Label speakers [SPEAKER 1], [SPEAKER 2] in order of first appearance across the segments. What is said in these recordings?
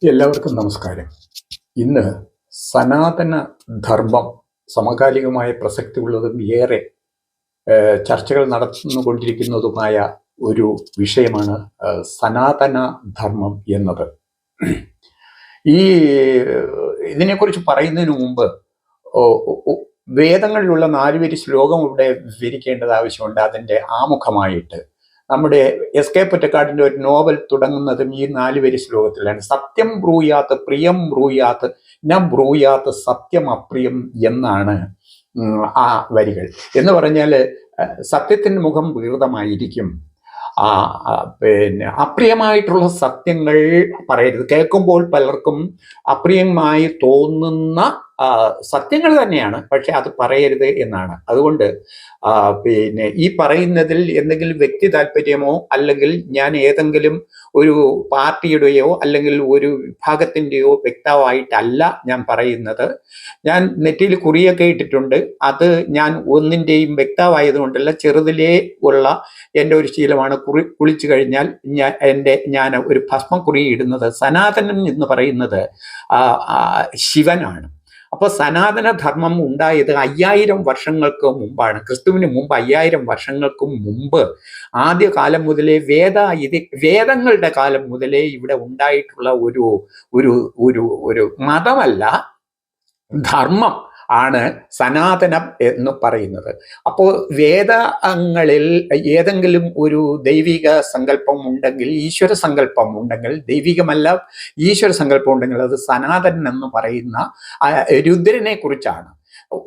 [SPEAKER 1] എല്ലാവർക്കും നമസ്കാരം. ഇന്ന് സനാതന ധർമ്മം സമകാലികമായ പ്രസക്തിയുള്ളതും ഏറെ ചർച്ചകൾ നടന്നുകൊണ്ടിരിക്കുന്നതുമായ ഒരു വിഷയമാണ് സനാതന ധർമ്മം എന്നത്. ഈ ഇതിനെക്കുറിച്ച് പറയുന്നതിന് മുമ്പ് വേദങ്ങളിലുള്ള 4 വരി ശ്ലോകം ഇവിടെ വിവരിക്കേണ്ടത് ആവശ്യമുണ്ട്. അതിൻ്റെ ആമുഖമായിട്ട് നമ്മുടെ എസ് കെ പൊറ്റക്കാടിൻ്റെ ഒരു നോവൽ തുടങ്ങുന്നതും ഈ 4 വരി ശ്ലോകത്തിലാണ്. സത്യം ബ്രൂയാത്ത് പ്രിയം ബ്രൂയാത്ത് ന ബ്രൂയാത്ത് സത്യം അപ്രിയം എന്നാണ് ആ വരികൾ. എന്ന് പറഞ്ഞാൽ സത്യത്തിൻ്റെ മുഖം വികൃതമായിരിക്കും, പിന്നെ അപ്രിയമായിട്ടുള്ള സത്യങ്ങൾ പറയരുത്. കേൾക്കുമ്പോൾ പലർക്കും അപ്രിയമായി തോന്നുന്ന സത്യങ്ങൾ തന്നെയാണ്, പക്ഷെ അത് പറയരുത് എന്നാണ്. അതുകൊണ്ട് പിന്നെ ഈ പറയുന്നതിൽ എന്തെങ്കിലും വ്യക്തി താല്പര്യമോ അല്ലെങ്കിൽ ഞാൻ ഏതെങ്കിലും ഒരു പാർട്ടിയുടെയോ അല്ലെങ്കിൽ ഒരു വിഭാഗത്തിൻ്റെയോ വ്യക്തമായിട്ടല്ല ഞാൻ പറയുന്നത്. ഞാൻ നെറ്റിയിൽ കുറിയൊക്കെ ഇട്ടിട്ടുണ്ട്. അത് ഞാൻ ഒന്നിൻ്റെയും വ്യക്തമായതുകൊണ്ടല്ല, ചെറുതിലേ ഉള്ള എൻ്റെ ഒരു ശീലമാണ്. കുളിച്ചു കഴിഞ്ഞാൽ ഞാൻ ഒരു ഭസ്മക്കുറി ഇടുന്നത്. സനാതനൻ എന്ന് പറയുന്നത് ശിവനാണ്. അപ്പോൾ സനാതന ധർമ്മം ഉണ്ടായത് 5000 വർഷങ്ങൾക്ക് മുമ്പാണ്. ക്രിസ്തുവിന് മുമ്പ് 5000 വർഷങ്ങൾക്ക് മുമ്പ് ആദ്യകാലം മുതലേ വേദങ്ങളുടെ കാലം മുതലേ ഇവിടെ ഉണ്ടായിട്ടുള്ള ഒരു മതമല്ല, ധർമ്മം ആണ് സനാതനം എന്ന് പറയുന്നത്. അപ്പോൾ വേദങ്ങളിൽ ഏതെങ്കിലും ഒരു ദൈവിക സങ്കല്പം ഉണ്ടെങ്കിൽ, ഈശ്വര സങ്കല്പം ഉണ്ടെങ്കിൽ, ദൈവികമല്ല ഈശ്വര സങ്കല്പം ഉണ്ടെങ്കിൽ അത് സനാതനൻ എന്ന് പറയുന്ന രുദ്രനെ കുറിച്ചാണ്.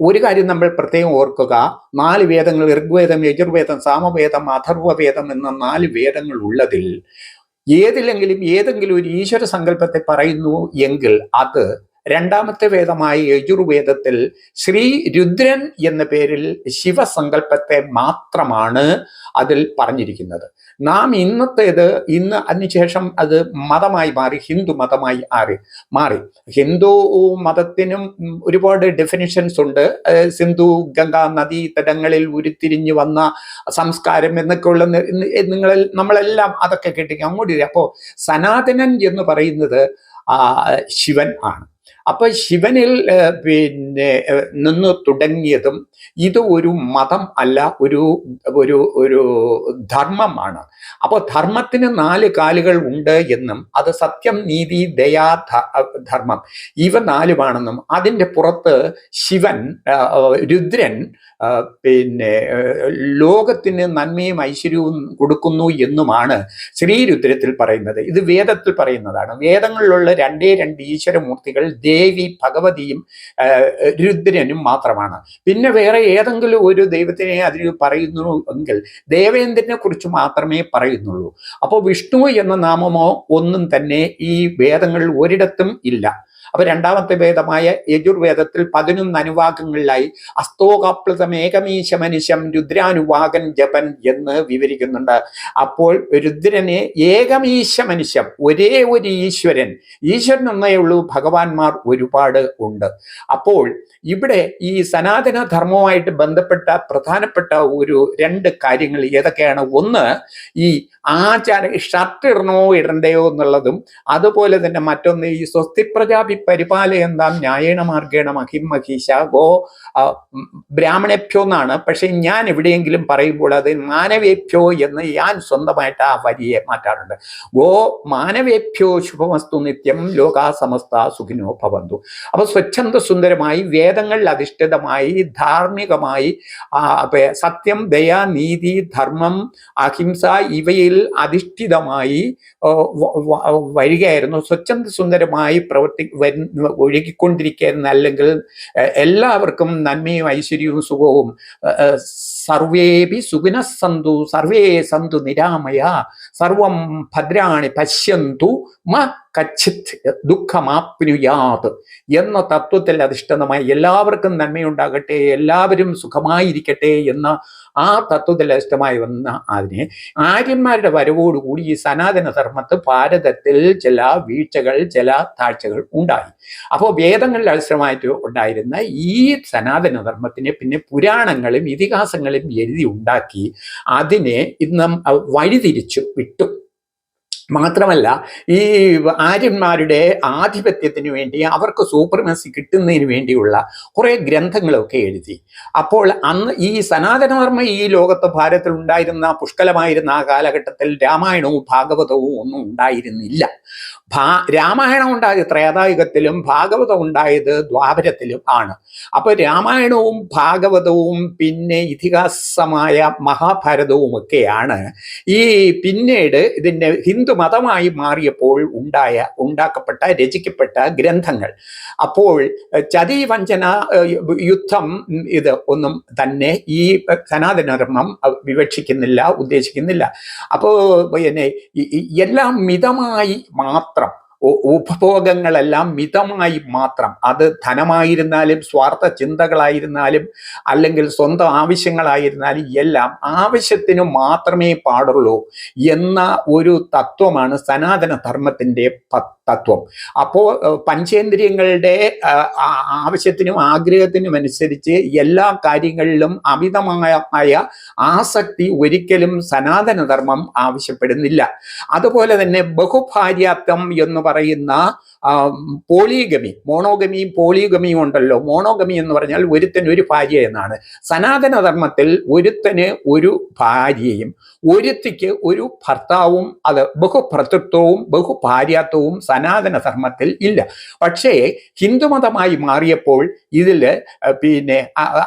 [SPEAKER 1] ഒരു കാര്യം നമ്മൾ പ്രത്യേകം ഓർക്കുക, 4 വേദങ്ങൾ, ഋഗ്വേദം, യജുർവേദം, സാമവേദം, അഥർവവേദം എന്ന 4 വേദങ്ങൾ ഉള്ളതിൽ ഏതെങ്കിലും ഒരു ഈശ്വര സങ്കല്പത്തെ പറയുന്നു എങ്കിൽ അത് രണ്ടാമത്തെ വേദമായ യജുർവേദത്തിൽ ശ്രീ രുദ്രൻ എന്ന പേരിൽ ശിവസങ്കല്പത്തെ മാത്രമാണ് അതിൽ പറഞ്ഞിരിക്കുന്നത്. നാം ഇന്ന് അതിനുശേഷം അത് മതമായി മാറി, ഹിന്ദു മതമായി മാറി. ഹിന്ദു മതത്തിനും ഒരുപാട് ഡെഫിനിഷൻസ് ഉണ്ട്. സിന്ധു ഗംഗാ നദീ തടങ്ങളിൽ ഉരുത്തിരിഞ്ഞു വന്ന സംസ്കാരം എന്നൊക്കെയുള്ള നമ്മളെല്ലാം അതൊക്കെ കേട്ടി അങ്ങോട്ട്. അപ്പോൾ സനാതനൻ എന്ന് പറയുന്നത് ശിവൻ ആണ്. അപ്പൊ ശിവനിൽ നിന്ന് തുടങ്ങിയതും ഇത് ഒരു മതം അല്ല, ഒരു ധർമ്മമാണ്. അപ്പോൾ ധർമ്മത്തിന് 4 കാലുകൾ ഉണ്ട് എന്നും അത് സത്യം, നീതി, ദയാ, ധർമ്മം ഇവ 4 അതിൻ്റെ പുറത്ത് ശിവൻ, രുദ്രൻ ലോകത്തിന് നന്മയും ഐശ്വര്യവും കൊടുക്കുന്നു എന്നുമാണ് ശ്രീരുദ്രത്തിൽ പറയുന്നത്. ഇത് വേദത്തിൽ പറയുന്നതാണ്. വേദങ്ങളിലുള്ള 2 ഈശ്വരമൂർത്തികൾ ദേവി ഭഗവതിയും രുദ്രനും മാത്രമാണ്. പിന്നെ വേറെ ഏതെങ്കിലും ഒരു ദൈവത്തിനെ അതിൽ പറയുന്നു എങ്കിൽ ദേവേന്ദ്രനെ കുറിച്ച് മാത്രമേ പറയുന്നുള്ളൂ. അപ്പോൾ വിഷ്ണു എന്ന നാമമോ ഒന്നും തന്നെ ഈ വേദങ്ങളിൽ ഒരിടത്തും ഇല്ല. അപ്പൊ രണ്ടാമത്തെ വേദമായ യജുർവേദത്തിൽ 11 അനുവാകങ്ങളിലായി അസ്തോകാപ്ലതമേകമീശ മനുഷ്യം രുദ്രാനുവാകൻ ജപൻ എന്ന് വിവരിക്കുന്നുണ്ട്. അപ്പോൾ രുദ്രനെ ഏകമീശ മനുഷ്യം, ഒരേ ഒരു ഈശ്വരൻ എന്നേ ഉള്ളൂ, ഭഗവാന്മാർ ഒരുപാട് ഉണ്ട്. അപ്പോൾ ഇവിടെ ഈ സനാതന ധർമ്മവുമായിട്ട് ബന്ധപ്പെട്ട പ്രധാനപ്പെട്ട 2 കാര്യങ്ങൾ ഏതൊക്കെയാണ്? ഒന്ന്, ഈ ഷർട്ട് ഇടണ്ടയോ എന്നുള്ളതും, അതുപോലെ തന്നെ മറ്റൊന്ന് ഈ സ്വസ്തി പ്രജാപി പരിപാലയന്താം ന്യായേണ മാർഗേണ മഹിം മഹീശ ഗോ ബ്രാഹ്മണേഭ്യോ എന്നാണ്. പക്ഷെ ഞാൻ എവിടെയെങ്കിലും പറയുമ്പോൾ അത് മാനവേഭ്യോ എന്ന് ഞാൻ സ്വന്തമായിട്ട് ആ വരിയെ മാറ്റാറുണ്ട്. ഗോ മാനവേഭ്യോ ശുഭമസ്തു നിത്യം ലോകാ സമസ്ത സുഖിനോ ഭവന്തു. അപ്പൊ സ്വച്ഛന്ദ സുന്ദരമായി വേദങ്ങളിൽ അധിഷ്ഠിതമായി ധാർമ്മികമായി സത്യം, ദയ, നീതി, ധർമ്മം, അഹിംസ ഇവയിൽ അധിഷ്ഠിതമായി വരികയായിരുന്നു. സ്വച്ഛന്ദ സുന്ദരമായി ഒഴുകിക്കൊണ്ടിരിക്കുന്ന, അല്ലെങ്കിൽ എല്ലാവർക്കും നന്മയും ഐശ്വര്യവും സുഖവും, സർവേപി സുഖിനഃ സന്തു സർവേ സന്തു നിരാമയ സർവം ഭദ്രാണി പശ്യന്തു മ കച്ചിത് ദുഃഖമാപ്നുയാത് എന്ന തത്വത്തിൽ അധിഷ്ഠിതമായി എല്ലാവർക്കും നന്മയുണ്ടാകട്ടെ, എല്ലാവരും സുഖമായിരിക്കട്ടെ എന്ന ആ തത്വത്തിൽ അധിഷ്ഠിതമായി വന്ന അതിനെ ആര്യന്മാരുടെ വരവോടുകൂടി ഈ സനാതന ധർമ്മത്ത് ഭാരതത്തിൽ ചില വീഴ്ചകൾ, ചില താഴ്ചകൾ ഉണ്ടായി. അപ്പോൾ വേദങ്ങളിൽ അധിഷ്ഠിതമായിട്ട് ഉണ്ടായിരുന്ന ഈ സനാതന ധർമ്മത്തിനെ പിന്നെ പുരാണങ്ങളും ഇതിഹാസങ്ങളും എഴുതി ഉണ്ടാക്കി അതിനെ ഇന്നും വഴിതിരിച്ചു വിട്ടു. മാത്രമല്ല, ഈ ആര്യന്മാരുടെ ആധിപത്യത്തിന് വേണ്ടി, അവർക്ക് സൂപ്രമസി കിട്ടുന്നതിന് വേണ്ടിയുള്ള കുറേ ഗ്രന്ഥങ്ങളൊക്കെ എഴുതി. അപ്പോൾ അന്ന് ഈ സനാതനധർമ്മം ഈ ലോകത്ത് ഭാരതത്തിൽ ഉണ്ടായിരുന്ന പുഷ്കലമായിരുന്ന ആ കാലഘട്ടത്തിൽ രാമായണവും ഭാഗവതവും ഒന്നും ഉണ്ടായിരുന്നില്ല. രാമായണം ഉണ്ടായത് ത്രേതായുഗത്തിലും ഭാഗവതം ഉണ്ടായത് ദ്വാപരത്തിലും ആണ്. അപ്പോൾ രാമായണവും ഭാഗവതവും പിന്നെ ഇതിഹാസമായ മഹാഭാരതവും ഒക്കെയാണ് ഈ പിന്നീട് ഇതിൻ്റെ ഹിന്ദു മതമായി മാറിയപ്പോൾ ഉണ്ടാക്കപ്പെട്ട രചിക്കപ്പെട്ട ഗ്രന്ഥങ്ങൾ. അപ്പോൾ ചതി വഞ്ചന യുദ്ധം ഇത് ഒന്നും തന്നെ ഈ സനാതനധർമ്മം വിവക്ഷിക്കുന്നില്ല, ഉദ്ദേശിക്കുന്നില്ല. അപ്പോൾ പിന്നെ എല്ലാം മിതമായി മാത്രം, ഉപഭോഗങ്ങളെല്ലാം മിതമായി മാത്രം, അത് ധനമായിരുന്നാലും സ്വാർത്ഥ ചിന്തകളായിരുന്നാലും അല്ലെങ്കിൽ സ്വന്തം ആവശ്യങ്ങളായിരുന്നാലും എല്ലാം ആവശ്യത്തിന് മാത്രമേ പാടുള്ളൂ എന്ന ഒരു തത്വമാണ് സനാതന ധർമ്മത്തിൻ്റെ തത്വം. അപ്പോൾ പഞ്ചേന്ദ്രിയങ്ങളുടെ ആവശ്യത്തിനും ആഗ്രഹത്തിനും അനുസരിച്ച് എല്ലാ കാര്യങ്ങളിലും അമിതമായ ആസക്തി ഒരിക്കലും സനാതനധർമ്മം ആവശ്യപ്പെടുന്നില്ല. അതുപോലെ തന്നെ ബഹുഭാര്യാത്വം എന്ന് പറയുന്ന പോളിഗമി, മോണോഗമിയും പോളിഗമിയും ഉണ്ടല്ലോ. മോണോഗമി എന്ന് പറഞ്ഞാൽ ഒരുത്തന് ഒരു ഭാര്യ എന്നാണ്. സനാതനധർമ്മത്തിൽ ഒരുത്തന് ഒരു ഭാര്യയും ഒരുത്തിക്ക് ഒരു ഭർത്താവും, അത് ബഹുഭർത്തൃത്വവും ബഹുഭാര്യാത്വവും സനാതനധർമ്മത്തിൽ ഇല്ല. പക്ഷേ ഹിന്ദുമതമായി മാറിയപ്പോൾ ഇതിൽ പിന്നെ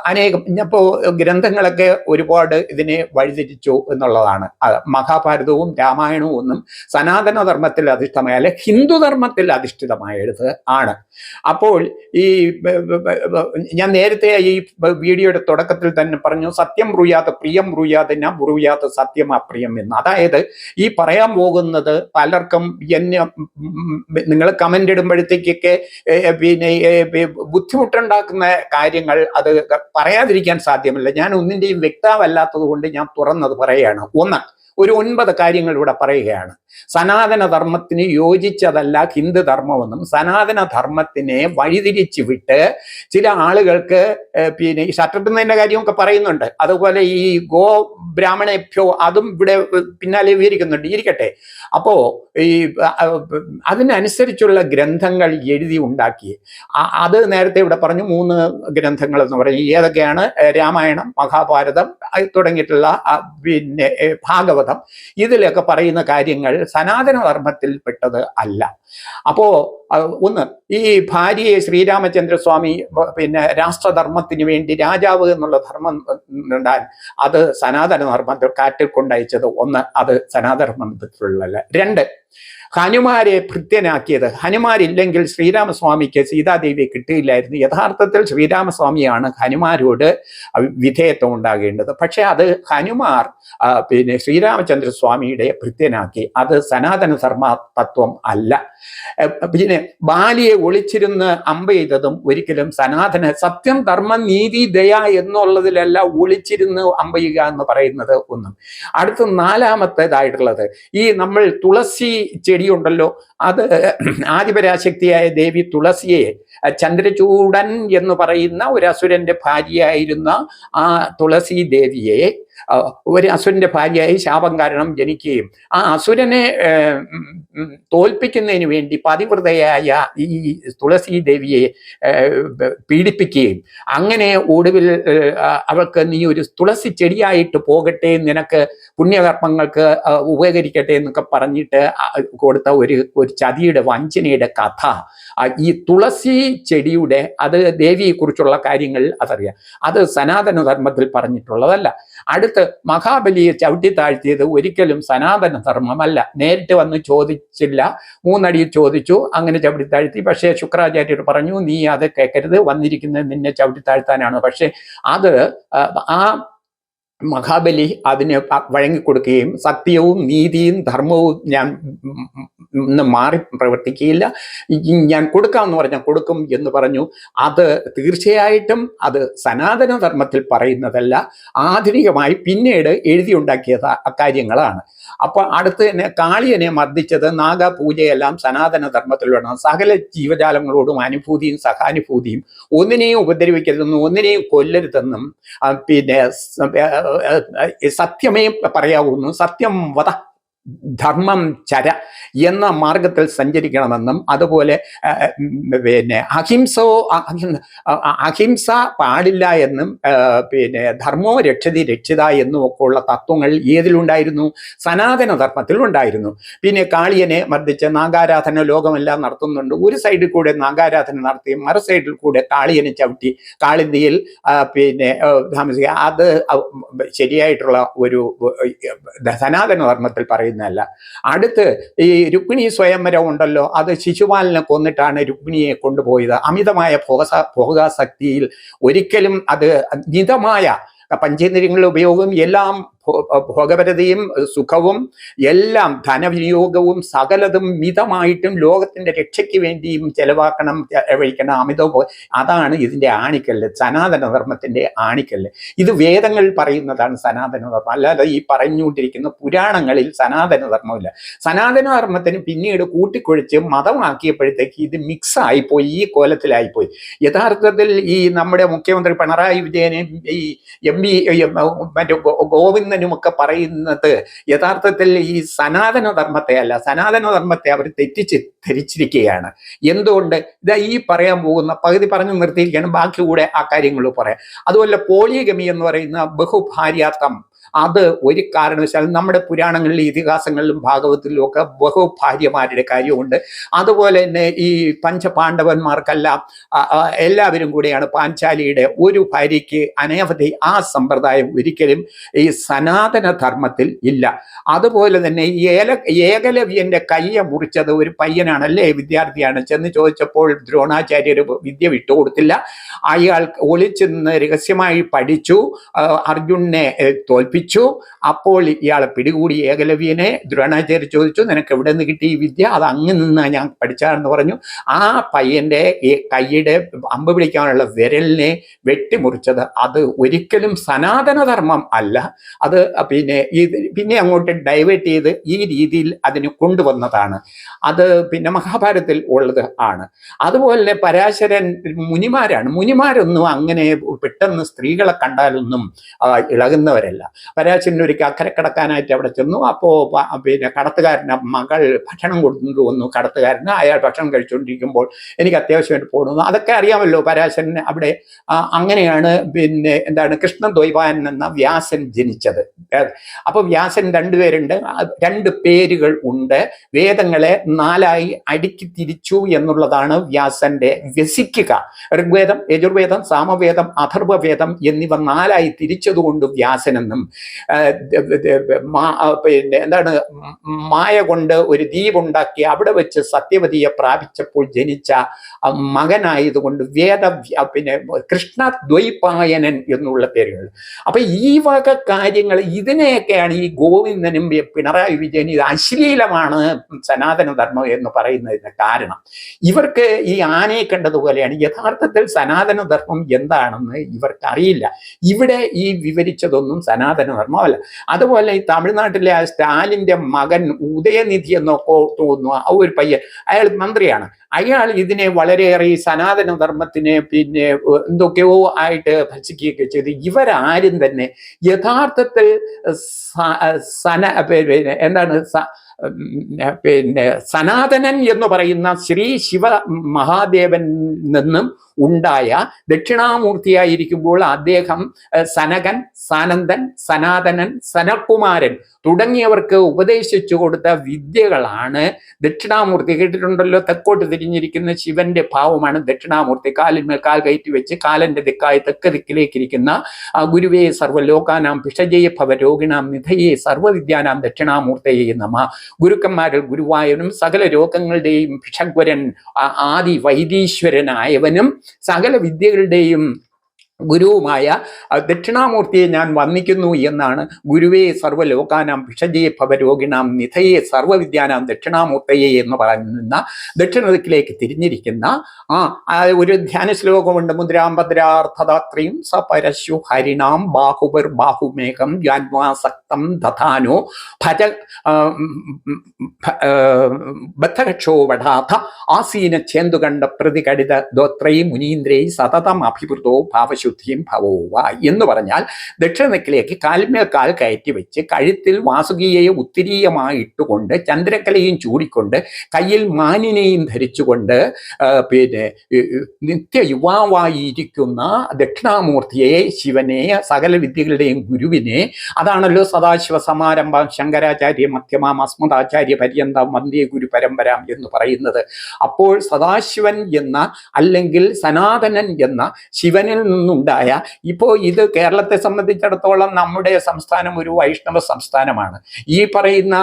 [SPEAKER 1] അനേകം, ഇപ്പോൾ ഗ്രന്ഥങ്ങളൊക്കെ ഒരുപാട് ഇതിനെ വഴിതിരിച്ചു എന്നുള്ളതാണ്. മഹാഭാരതവും രാമായണവും ഒന്നും സനാതനധർമ്മത്തിൽ അധിഷ്ഠിതമായ, ഹിന്ദുധർമ്മത്തിൽ അധിഷ്ഠിതമായത് ആണ്. അപ്പോൾ ഈ ഞാൻ നേരത്തെ ഈ വീഡിയോയുടെ തുടക്കത്തിൽ തന്നെ പറഞ്ഞു, സത്യം ബ്രൂയാത്ത് പ്രിയം ബ്രൂയാത്ത് ന ബ്രൂയാത്ത് സത്യം അപ്രിയം എന്ന്. അതായത് ഈ പറയാൻ പോകുന്നത് പലർക്കും എന്നെ നിങ്ങൾ കമന്റ് ഇടുമ്പോഴത്തേക്കൊക്കെ പിന്നെ ബുദ്ധിമുട്ടുണ്ടാക്കുന്ന കാര്യങ്ങൾ അത് പറയാതിരിക്കാൻ സാധ്യമല്ല. ഞാൻ ഒന്നിൻ്റെയും വ്യക്തമല്ലാത്തത് കൊണ്ട് ഞാൻ തുറന്നത് പറയുകയാണ്. ഒരു 9 കാര്യങ്ങൾ ഇവിടെ പറയുകയാണ്. സനാതനധർമ്മത്തിന് യോജിച്ചതല്ല ഹിന്ദുധർമ്മമെന്നും സനാതനധർമ്മത്തിനെ വഴിതിരിച്ചു വിട്ട് ചില ആളുകൾക്ക് പിന്നെ ഈ ഷട്ടിടുന്നതിൻ്റെ കാര്യമൊക്കെ പറയുന്നുണ്ട്. അതുപോലെ ഈ ഗോ ബ്രാഹ്മണേഭ്യോ അതും ഇവിടെ പിന്നാലെ വിവരിക്കുന്നുണ്ട്. ഇരിക്കട്ടെ. അപ്പോൾ ഈ അതിനനുസരിച്ചുള്ള ഗ്രന്ഥങ്ങൾ എഴുതി ഉണ്ടാക്കി. അത് നേരത്തെ ഇവിടെ പറഞ്ഞു 3 ഗ്രന്ഥങ്ങൾ എന്ന് പറഞ്ഞു. ഏതൊക്കെയാണ്? രാമായണം, മഹാഭാരതം തുടങ്ങിയിട്ടുള്ള പിന്നെ ഭാഗവതം. ഇതിലൊക്കെ പറയുന്ന കാര്യങ്ങൾ സനാതനധർമ്മത്തിൽപ്പെട്ടത് അല്ല. അപ്പോ ഒന്ന്, ഈ ഭാര്യയെ ശ്രീരാമചന്ദ്രസ്വാമി പിന്നെ രാഷ്ട്രധർമ്മത്തിന് വേണ്ടി രാജാവ് എന്നുള്ള ധർമ്മം ഉണ്ടാൻ അത് സനാതനധർമ്മത്തിൽ കാറ്റിൽ കൊണ്ടയച്ചത്. അത് സനാതനധർമ്മത്തിലുള്ളതല്ല. 2, ഹനുമാരെ ഭൃത്യനാക്കിയത്. ഹനുമാരില്ലെങ്കിൽ ശ്രീരാമസ്വാമിക്ക് സീതാദേവിയെ കിട്ടിയില്ലായിരുന്നു. യഥാർത്ഥത്തിൽ ശ്രീരാമസ്വാമിയാണ് ഹനുമാരോട് വിധേയത്വം ഉണ്ടാകേണ്ടത്. പക്ഷെ അത് ഹനുമാർ പിന്നെ ശ്രീരാമചന്ദ്രസ്വാമിയുടെ ഭൃത്യനാക്കി. അത് സനാതനധർമ്മ തത്വം അല്ല. പിന്നെ ബാലിയെ ഒളിച്ചിരുന്ന് അമ്പ് ചെയ്തതും ഒരിക്കലും സത്യം, ധർമ്മം, നീതി, ദയ എന്നുള്ളതിലല്ല ഒളിച്ചിരുന്ന് അമ്പ് ചെയ്യുക എന്ന് പറയുന്നത് ഒന്നും. അടുത്ത 4-മത്തേതായിട്ടുള്ളത്, ഈ നമ്മൾ തുളസി ചെടിയുണ്ടല്ലോ, അത് ആദിപരാശക്തിയായ ദേവി തുളസിയെ ചന്ദ്രചൂഡൻ എന്ന് പറയുന്ന ഒരു അസുരന്റെ ഭാര്യയായിരുന്ന ആ തുളസി ദേവിയെ ഒരു അസുരന്റെ ഭാര്യയായി ശാപം കാരണം ജനിക്കുകയും ആ അസുരനെ തോൽപ്പിക്കുന്നതിന് വേണ്ടി പതിവ്രതയായ ഈ തുളസി ദേവിയെ പീഡിപ്പിക്കുകയും അങ്ങനെ ഒടുവിൽ അവൾക്ക് നീ ഒരു തുളസി ചെടിയായിട്ട് പോകട്ടെ, നിനക്ക് പുണ്യകർമ്മങ്ങൾക്ക് ഉപകരിക്കട്ടെ എന്നൊക്കെ പറഞ്ഞിട്ട് കൊടുത്ത ഒരു ചതിയുടെ വഞ്ചനയുടെ കഥ. ഈ തുളസി ചെടിയുടെ അത് ദേവിയെക്കുറിച്ചുള്ള കാര്യങ്ങൾ അതറിയാം. അത് സനാതനധർമ്മത്തിൽ പറഞ്ഞിട്ടുള്ളതല്ല. അടുത്ത് മഹാബലിയെ ചവിട്ടി താഴ്ത്തിയത് ഒരിക്കലും സനാതനധർമ്മമല്ല. നേരിട്ട് വന്ന് ചോദിച്ചില്ല, 3 അടിയിൽ ചോദിച്ചു, അങ്ങനെ ചവിട്ടി താഴ്ത്തി. പക്ഷേ ശുക്രാചാര്യർ പറഞ്ഞു, നീ അത് കേൾക്കരുത്, വന്നിരിക്കുന്നത് നിന്നെ ചവിട്ടി താഴ്ത്താനാണ്. പക്ഷെ അത് ആ മഹാബലി അതിന് വഴങ്ങിക്കൊടുക്കുകയും സത്യവും നീതിയും ധർമ്മവും ഞാൻ മാറി പ്രവർത്തിക്കുകയില്ല, ഞാൻ കൊടുക്കാമെന്ന് പറഞ്ഞാൽ കൊടുക്കും എന്ന് പറഞ്ഞു. അത് തീർച്ചയായിട്ടും അത് സനാതനധർമ്മത്തിൽ പറയുന്നതല്ല, ആധുനികമായി പിന്നീട് എഴുതിയുണ്ടാക്കിയത് അക്കാര്യങ്ങളാണ്. അപ്പോൾ അടുത്ത് തന്നെ കാളിയനെ മർദ്ദിച്ചത് നാഗപൂജയെല്ലാം സനാതനധർമ്മത്തിലുള്ള സകല ജീവജാലങ്ങളോടും അനുഭൂതിയും സഹാനുഭൂതിയും, ഒന്നിനെയും ഉപദ്രവിക്കരുതെന്നും ഒന്നിനെയും കൊല്ലരുതെന്നും പിന്നെ സത്യമേ പറയാവുന്നു, സത്യം വധ ധർമ്മം ചര എന്ന മാർഗത്തിൽ സഞ്ചരിക്കണമെന്നും അതുപോലെ പിന്നെ അഹിംസ പാടില്ല എന്നും പിന്നെ ധർമ്മോ രക്ഷതി രക്ഷിത എന്നും ഒക്കെ ഉള്ള തത്വങ്ങൾ ഏതിലുണ്ടായിരുന്നു? സനാതന ധർമ്മത്തിൽ ഉണ്ടായിരുന്നു. പിന്നെ കാളിയനെ മർദ്ദിച്ച് നാഗാരാധന ലോകമെല്ലാം നടത്തുന്നുണ്ട്. ഒരു സൈഡിൽ കൂടെ നാഗാരാധന നടത്തി മറു സൈഡിൽ കൂടെ കാളിയനെ ചവിട്ടി കാളിന്തിയിൽ പിന്നെ താമസിക്കുക, അത് ശരിയായിട്ടുള്ള ഒരു സനാതന ധർമ്മത്തിൽ പറയുന്നതല്ല. അടുത്ത് ഈ രുക്മിണി സ്വയംവരം ഉണ്ടല്ലോ, അത് ശിശുപാലനെ കൊന്നിട്ടാണ് രുക്മിണിയെ കൊണ്ടുപോയത്. അമിതമായ ഭോഗാസക്തിയിൽ ഒരിക്കലും അത് മിതമായ പഞ്ചേന്ദ്രിയങ്ങളുടെ ഉപയോഗം എല്ലാം ഭോഗപരതയും സുഖവും എല്ലാം ധനവിനിയോഗവും സകലതും മിതമായിട്ടും ലോകത്തിന്റെ രക്ഷയ്ക്ക് വേണ്ടിയും ചെലവഴിക്കണം അമിതവും. അതാണ് ഇതിന്റെ ആണിക്കല്ല്, സനാതന ധർമ്മത്തിന്റെ ആണിക്കല്ല്. ഇത് വേദങ്ങൾ പറയുന്നതാണ് സനാതന ധർമ്മം, അല്ലാതെ ഈ പറഞ്ഞുകൊണ്ടിരിക്കുന്ന പുരാണങ്ങളിൽ സനാതന ധർമ്മമില്ല. സനാതന ധർമ്മത്തിന് പിന്നീട് കൂട്ടിക്കൊഴിച്ച് മതമാക്കിയപ്പോഴത്തേക്ക് ഇത് മിക്സ് ആയിപ്പോയി, ഈ കോലത്തിലായിപ്പോയി. യഥാർത്ഥത്തിൽ ഈ നമ്മുടെ മുഖ്യമന്ത്രി പിണറായി വിജയനും ഈ മറ്റേ ഗോവിന്ദനുമൊക്കെ പറയുന്നത് യഥാർത്ഥത്തിൽ ഈ സനാതന ധർമ്മത്തെ അല്ല, സനാതന ധർമ്മത്തെ അവർ ധരിച്ചിരിക്കുകയാണ്. എന്തുകൊണ്ട്? ഇതാ ഈ പറയാൻ പോകുന്ന പകുതി പറഞ്ഞു നിർത്തിയിരിക്കുകയാണ്, ബാക്കി കൂടെ ആ കാര്യങ്ങൾ പറയാം. അതുപോലെ പോളിഗമി എന്ന് പറയുന്ന ബഹുഭാര്യാത്വം, അത് ഒരു കാരണവശാലും നമ്മുടെ പുരാണങ്ങളിലും ഇതിഹാസങ്ങളിലും ഭാഗവതത്തിലും ഒക്കെ ബഹുഭാര്യമാരുടെ കാര്യമുണ്ട്. അതുപോലെ തന്നെ ഈ പഞ്ചപാണ്ഡവന്മാർക്കെല്ലാം എല്ലാവരും കൂടെയാണ് പാഞ്ചാലിയുടെ ഒരു ഭാര്യയ്ക്ക് അനവധി. ആ സമ്പ്രദായം ഒരിക്കലും ഈ സനാതന ധർമ്മത്തിൽ ഇല്ല. അതുപോലെ തന്നെ ഏകലവ്യന്റെ കയ്യെ മുറിച്ചത് ഒരു പയ്യനാണല്ലേ, വിദ്യാർത്ഥിയാണ്. ചെന്ന് ചോദിച്ചപ്പോൾ ദ്രോണാചാര്യർ വിദ്യ വിട്ടുകൊടുത്തില്ല. അയാൾ ഒളിച്ചു നിന്ന് രഹസ്യമായി പഠിച്ചു, അർജുനെ തോൽപ്പിച്ചു. അപ്പോൾ ഇയാളെ പിടികൂടി ഏകലവ്യനെ. ദ്രോണാചാര്യ ചോദിച്ചു, നിനക്ക് എവിടെ നിന്ന് കിട്ടി ഈ വിദ്യ? അത് അങ്ങ് നിന്ന് ഞാൻ പഠിച്ചാണെന്ന് പറഞ്ഞു. ആ പയ്യന്റെ കൈയുടെ അമ്പ് പിടിക്കാനുള്ള വിരലിനെ വെട്ടിമുറിച്ചത് അത് ഒരിക്കലും സനാതനധർമ്മം അല്ല. അത് പിന്നെ അങ്ങോട്ട് ഡൈവേർട്ട് ചെയ്ത് ഈ രീതിയിൽ അതിന് കൊണ്ടുവന്നതാണ്. അത് പിന്നെ മഹാഭാരതത്തിൽ ഉള്ളത് ആണ്. അതുപോലെ പരാശരൻ മുനിമാരാണ്. മുനിമാരൊന്നും അങ്ങനെ പെട്ടെന്ന് സ്ത്രീകളെ കണ്ടാലൊന്നും ഇളകുന്നവരല്ല. പരാശരൻ ഒരിക്കൽ അക്കരെ കടക്കാനായിട്ട് അവിടെ ചെന്നു. അപ്പോൾ പിന്നെ കടത്തുകാരൻ്റെ മകൾ ഭക്ഷണം കൊണ്ടുവന്നു കടത്തുകാരന്. അയാൾ ഭക്ഷണം കഴിച്ചുകൊണ്ടിരിക്കുമ്പോൾ എനിക്ക് അത്യാവശ്യമായിട്ട് പോകണമെന്ന്, അതൊക്കെ അറിയാമല്ലോ പരാശരന്. അവിടെ അങ്ങനെയാണ് പിന്നെ എന്താണ് കൃഷ്ണദ്വൈപായനൻ എന്ന വ്യാസൻ ജനിച്ചത്. അപ്പോൾ വ്യാസൻ രണ്ടുപേരുണ്ട്, രണ്ട് പേരുകൾ ഉണ്ട്. വേദങ്ങളെ നാലായി അടുക്കി തിരിച്ചു എന്നുള്ളതാണ് വ്യാസന്റെ വ്യസിക്കുക. ഋഗ്വേദം, യജുർവേദം, സാമവേദം, അഥർവവേദം എന്നിവ നാലായി തിരിച്ചതുകൊണ്ട് വ്യാസനെന്നും, പിന്നെ എന്താണ് മായ കൊണ്ട് ഒരു ദ്വീപുണ്ടാക്കി അവിടെ വെച്ച് സത്യവതിയെ പ്രാപിച്ചപ്പോൾ ജനിച്ച മകനായതുകൊണ്ട് പിന്നെ കൃഷ്ണദ്വൈപായനൻ എന്നുള്ള പേരുകൾ. അപ്പൊ ഈ വക കാര്യങ്ങൾ ഇതിനെയൊക്കെയാണ് ഈ ഗോവിന്ദനും പിണറായി വിജയൻ ഇത് അശ്ലീലമാണ് സനാതന ധർമ്മം എന്ന് പറയുന്നതിന് കാരണം. ഇവർക്ക് ഈ ആനയെ കണ്ടതുപോലെയാണ്. യഥാർത്ഥത്തിൽ സനാതന ധർമ്മം എന്താണെന്ന് ഇവർക്ക് അറിയില്ല. ഇവിടെ ഈ വിവരിച്ചതൊന്നും സനാതന ധർമ്മമല്ല. അതുപോലെ ഈ തമിഴ്നാട്ടിലെ ആ സ്റ്റാലിന്റെ മകൻ ഉദയനിധി എന്നൊക്കെ തോന്നുന്നു, ആ ഒരു പയ്യൻ, അയാൾ മന്ത്രിയാണ്. അയാൾ ഇതിനെ വളരെയേറെ ഈ സനാതന ധർമ്മത്തിനെ പിന്നെ എന്തൊക്കെയോ ആയിട്ട് ഭക്ഷിക്കുകയൊക്കെ ചെയ്ത് ഇവരാരും തന്നെ യഥാർത്ഥത്തിൽ എന്താണ് പിന്നെ സനാതനൻ എന്ന് പറയുന്ന ശ്രീ ശിവ മഹാദേവൻ നിന്നും ഉണ്ടായ ദക്ഷിണാമൂർത്തിയായിരിക്കുമ്പോൾ അദ്ദേഹം സനകൻ, സാനന്ദൻ, സനാതനൻ, സനകുമാരൻ തുടങ്ങിയവർക്ക് ഉപദേശിച്ചു കൊടുത്ത വിദ്യകളാണ് ദക്ഷിണാമൂർത്തി. കേട്ടിട്ടുണ്ടല്ലോ, തെക്കോട്ട് തിരിഞ്ഞിരിക്കുന്ന ശിവന്റെ ഭാവമാണ് ദക്ഷിണാമൂർത്തി. കാലിന്മേൽ കാൽ കയറ്റി വെച്ച് കാലന്റെ ദിക്കായി തെക്ക് ദിക്കിലേക്കിരിക്കുന്ന ഗുരുവേ സർവ്വലോകാനാം ഭിഷജയ ഭവ രോഗിണാം നിധയേ സർവ്വവിദ്യാനാം ദക്ഷിണാമൂർത്തയെ നമഃ. ഗുരുക്കന്മാരിൽ ഗുരുവായൂരും സകല രോഗങ്ങളുടെയും ഭിഷഗ്വരൻ ആദി വൈദീശ്വരനായവനും സകല വിദ്യകളുടെയും ഗുരുവുമായ ദക്ഷിണാമൂർത്തിയെ ഞാൻ വന്ദിക്കുന്നു എന്നാണ് ഗുരുവേ സർവ്വലോകാനാം ഭിഷജേ ഭവരോഗിണാം നിധയേ സർവ്വവിദ്യാനാം ദക്ഷിണാമൂർത്തയെ എന്ന് പറയുന്ന ദക്ഷിണ ദിക്കിലേക്ക് തിരിഞ്ഞിരിക്കുന്ന ഒരു ധ്യാന ശ്ലോകമുണ്ട്. മുദ്രാം ഭദ്രാർത്ഥദാത്രിയും സപരശു ഹരിണാം ബാഹുബർ ബാഹുമേഘം യാൻവാസക്തം ദധാനോ ഭജ ബദ്ധകക്ഷോ വടാഥ ആസീന ചേന്തുകണ്ഠ പ്രതികടിത ദോത്രൈ മുനീന്ദ്രൈ സതതം അഭിവൃതോ ഭാവശു ശുദ്ധിയും ഭവോവ എന്ന് പറഞ്ഞാൽ ദക്ഷിണദിക്കിലേക്ക് കാൽമേൽ കാൽ കയറ്റി വെച്ച് കഴുത്തിൽ വാസുകിയെ ഉത്തിരീയമായി ഇട്ടുകൊണ്ട് ചന്ദ്രക്കലയും ചൂടിക്കൊണ്ട് കയ്യിൽ മാനിനെയും ധരിച്ചുകൊണ്ട് പിന്നെ നിത്യയുവാവായിരിക്കുന്ന ദക്ഷിണാമൂർത്തിയെ, ശിവനെ, സകല വിദ്യകളുടെയും ഗുരുവിനെ, അതാണല്ലോ സദാശിവ സമാരംഭം ശങ്കരാചാര്യ മധ്യമാം അസ്മദാചാര്യ പര്യന്തം വന്ദേ ഗുരു പരമ്പരാം എന്ന് പറയുന്നത്. അപ്പോൾ സദാശിവൻ എന്ന അല്ലെങ്കിൽ സനാതനൻ എന്ന ശിവനിൽ നിന്നുണ്ടായ, ഇപ്പോൾ ഇത് കേരളത്തെ സംബന്ധിച്ചിടത്തോളം നമ്മുടെ സംസ്ഥാനം ഒരു വൈഷ്ണവ സംസ്ഥാനമാണ്. ഈ പറയുന്ന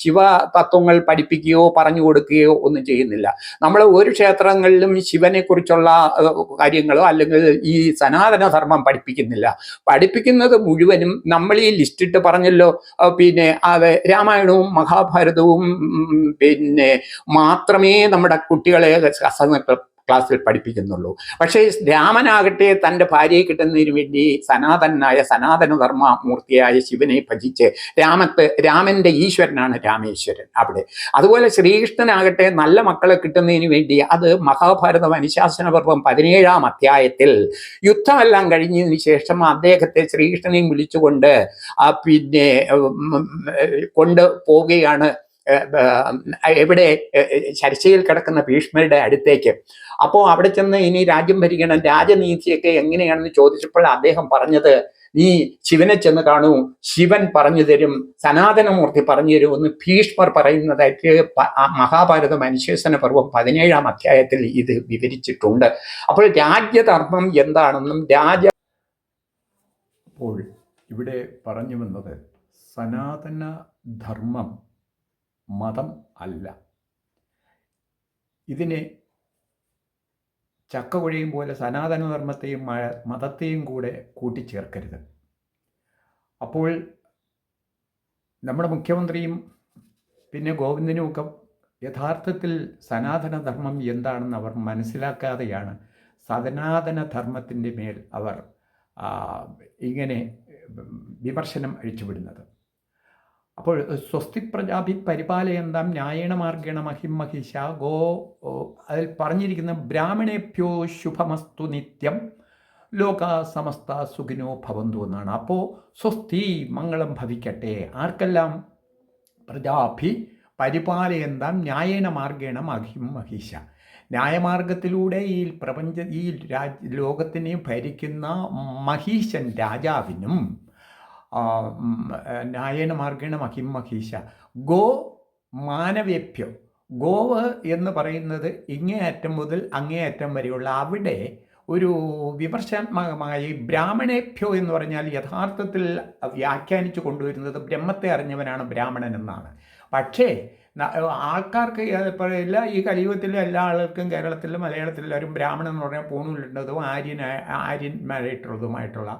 [SPEAKER 1] ശിവ തത്വങ്ങൾ പഠിപ്പിക്കുകയോ പറഞ്ഞു കൊടുക്കുകയോ ഒന്നും ചെയ്യുന്നില്ല. നമ്മൾ ഒരു ക്ഷേത്രങ്ങളിലും ശിവനെ കുറിച്ചുള്ള കാര്യങ്ങളോ അല്ലെങ്കിൽ ഈ സനാതന ധർമ്മം പഠിപ്പിക്കുന്നില്ല. പഠിപ്പിക്കുന്നത് മുഴുവനും നമ്മൾ ഈ ലിസ്റ്റിട്ട് പറഞ്ഞല്ലോ, പിന്നെ അത് രാമായണവും മഹാഭാരതവും പിന്നെ മാത്രമേ നമ്മുടെ കുട്ടികളെ ക്ലാസ്സിൽ പഠിപ്പിക്കുന്നുള്ളൂ. പക്ഷേ രാമനാകട്ടെ തൻ്റെ ഭാര്യയെ കിട്ടുന്നതിന് വേണ്ടി സനാതനായ സനാതന ധർമ്മമൂർത്തിയായ ശിവനെ ഭജിച്ച് രാമൻ്റെ ഈശ്വരനാണ് രാമേശ്വരൻ അവിടെ. അതുപോലെ ശ്രീകൃഷ്ണനാകട്ടെ നല്ല മക്കളെ കിട്ടുന്നതിന് വേണ്ടി അത് മഹാഭാരതം അനുശാസന പർവം 17-ാം അധ്യായത്തിൽ യുദ്ധമെല്ലാം കഴിഞ്ഞതിന് ശേഷം അദ്ദേഹത്തെ ശ്രീകൃഷ്ണനെയും വിളിച്ചുകൊണ്ട് പിന്നെ കൊണ്ട് പോവുകയാണ് എവിടെ, ശരശയിൽ കിടക്കുന്ന ഭീഷ്മരുടെ അടുത്തേക്ക്. അപ്പോൾ അവിടെ ചെന്ന് ഇനി രാജ്യം ഭരിക്കണം, രാജനീതിയൊക്കെ എങ്ങനെയാണെന്ന് ചോദിച്ചപ്പോൾ അദ്ദേഹം പറഞ്ഞത്, നീ ശിവനെ ചെന്ന് കാണൂ, ശിവൻ പറഞ്ഞു തരും, സനാതനമൂർത്തി പറഞ്ഞു തരും എന്ന് ഭീഷ്മർ പറയുന്നതായിട്ട് മഹാഭാരതം അനുശാസന പർവം 17-ാം അധ്യായത്തിൽ ഇത് വിവരിച്ചിട്ടുണ്ട്. അപ്പോൾ രാജ്യധർമ്മം എന്താണെന്നും അപ്പോൾ ഇവിടെ പറഞ്ഞു വന്നത് സനാതന ധർമ്മം മതം അല്ല. ഇതിനെ ചക്ക കുഴയും പോലെ സനാതനധർമ്മത്തെയും മതത്തെയും കൂടെ കൂട്ടിച്ചേർക്കരുത്. അപ്പോൾ നമ്മുടെ മുഖ്യമന്ത്രിയും പിന്നെ ഗോവിന്ദനുമൊക്കെ യഥാർത്ഥത്തിൽ സനാതനധർമ്മം എന്താണെന്ന് അവർ മനസ്സിലാക്കാതെയാണ് സനാതനധർമ്മത്തിൻ്റെ മേൽ അവർ ഇങ്ങനെ വിമർശനം അഴിച്ചുവിടുന്നത്. അപ്പോൾ സ്വസ്തി പ്രജാഭി പരിപാലയന്താം ന്യായേണ മാർഗേണ മഹിം മഹിഷ ഗോ, അതിൽ പറഞ്ഞിരിക്കുന്ന ബ്രാഹ്മണേഭ്യോ ശുഭമസ്തു നിത്യം ലോക സമസ്ത സുഖിനോ ഭവന്തു എന്നാണ്. അപ്പോൾ സ്വസ്തി മംഗളം ഭവിക്കട്ടെ, ആർക്കെല്ലാം? പ്രജാഭി പരിപാലയന്താം ന്യായേണ മാർഗേണ മഹിം മഹിഷ, ന്യായമാർഗത്തിലൂടെ ഈ ലോകത്തിനെ ഭരിക്കുന്ന മഹീശൻ രാജാവിനും ന്യായേണ മാർഗേണ മഹിം മഹീശ ഗോ മാനവേഭ്യോ, ഗോവ് എന്ന് പറയുന്നത് ഇങ്ങേയറ്റം മുതൽ അങ്ങേയറ്റം വരെയുള്ള, അവിടെ ഒരു വിമർശനാത്മകമായി ബ്രാഹ്മണേഭ്യോ എന്ന് പറഞ്ഞാൽ യഥാർത്ഥത്തിൽ വ്യാഖ്യാനിച്ചു കൊണ്ടുവരുന്നത് ബ്രഹ്മത്തെ അറിഞ്ഞവനാണ് ബ്രാഹ്മണൻ എന്നാണ്. പക്ഷേ ആൾക്കാർക്ക് പറയില്ല, ഈ കലിയുഗത്തിലെ എല്ലാ ആളുകൾക്കും കേരളത്തിലും മലയാളത്തിലെല്ലാവരും ബ്രാഹ്മണൻ എന്ന് പറഞ്ഞാൽ പൂണൂലുണ്ടതും ആര്യന്മാരായിട്ടുള്ളതുമായിട്ടുള്ള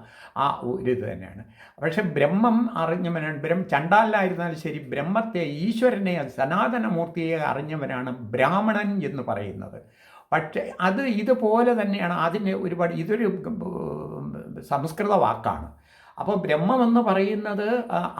[SPEAKER 1] ആ ഒരു ഇത് തന്നെയാണ്. പക്ഷെ ബ്രഹ്മം അറിഞ്ഞവനാണ്, ചണ്ടാലായിരുന്നാലും ശരി ബ്രഹ്മത്തെ, ഈശ്വരനെ, സനാതനമൂർത്തിയെ അറിഞ്ഞവനാണ് ബ്രാഹ്മണൻ എന്ന് പറയുന്നത്. പക്ഷേ അത് ഇതുപോലെ തന്നെയാണ്, അതിന് ഒരുപാട്, ഇതൊരു സംസ്കൃത വാക്കാണ്. അപ്പോൾ ബ്രഹ്മമെന്ന് പറയുന്നത്